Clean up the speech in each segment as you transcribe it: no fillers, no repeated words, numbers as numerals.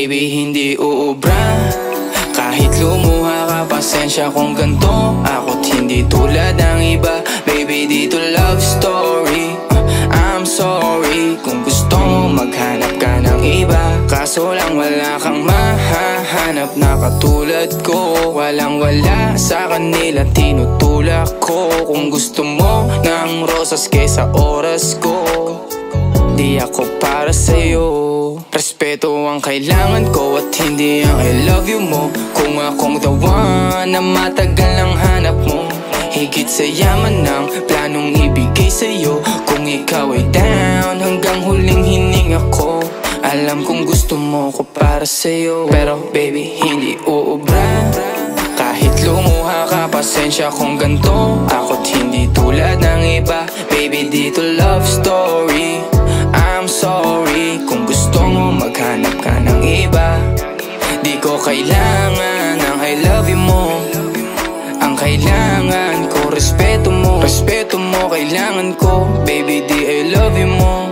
baby hindi uubra. Kahit lumuha ka, pasensya kung ganto. Ako't hindi tulad ng iba, baby dito love story. I'm sorry kung gusto mo maghanap ka ng iba. Kaso lang wala kang mahahanap na katulad ko. Walang wala sa kanila, tinutulak ko. Kung gusto mo ng rosas kesa oras ko, di ako para sa'yo. Respeto ang kailangan ko at hindi ang I love you mo. Kung akong the one na matagal ang hanap mo, higit sa yaman ng planong ibigay sa'yo. Kung ikaw ay down, hanggang huling hininga ko. Alam kong gusto mo ko para sa'yo, pero baby hindi uubra. Kahit lumuha ka, pasensya kung ganto. Ako't hindi tulad ng iba, baby dito love story. I'm sorry kung gusto mo maghanap ka ng iba. Di ko kailangan ng I love you mo. Ang kailangan ko, respeto mo. Respeto mo kailangan ko, baby di I love you mo.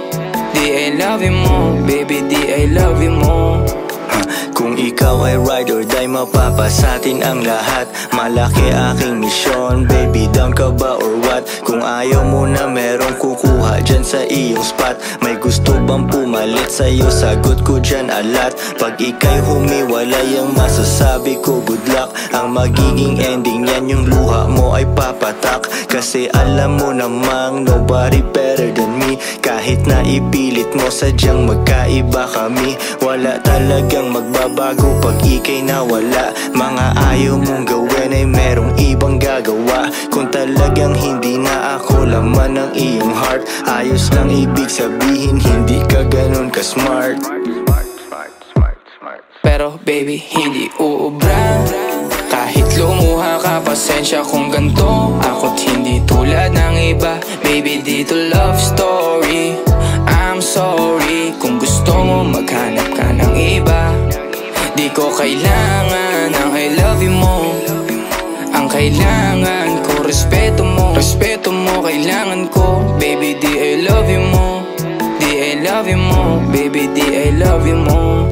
Di I love you mo, baby di I love you mo. Kung ikaw ay ride or die, mapapasatin ang lahat. Malaki aking misyon, baby down ka ba or what? Kung ayaw mo na merong kukuha dyan sa iyong spot. May gusto bang pumalit sa'yo? Sagot ko dyan alat. Pag ika'y humiwalay, ang masasabi ko good luck. Ang magiging ending yan, yung luha mo ay papatak. Kasi alam mo namang nobody better than me. Kahit na ipilit mo, sadyang magkaiba kami. Wala talagang magbabago pag ika'y nawala. Mga ayaw mong gawin ay merong ibang gagawa. Kung talagang hindi na ako laman ng iyong heart, ayos lang ibig sabihin, hindi ka ganun ka-smart. Pero baby hindi uubra. Kahit lumuha ka, pasensya kung ganto. Ako't hindi tulad ng iba, baby dito love story. I'm sorry kung gusto mo maghanap ka ng iba. Di ko kailangan ng I love you mo. Ang kailangan ko, respeto mo. Respeto mo kailangan ko, baby di I love you mo. Di I love you mo, baby di I love you mo.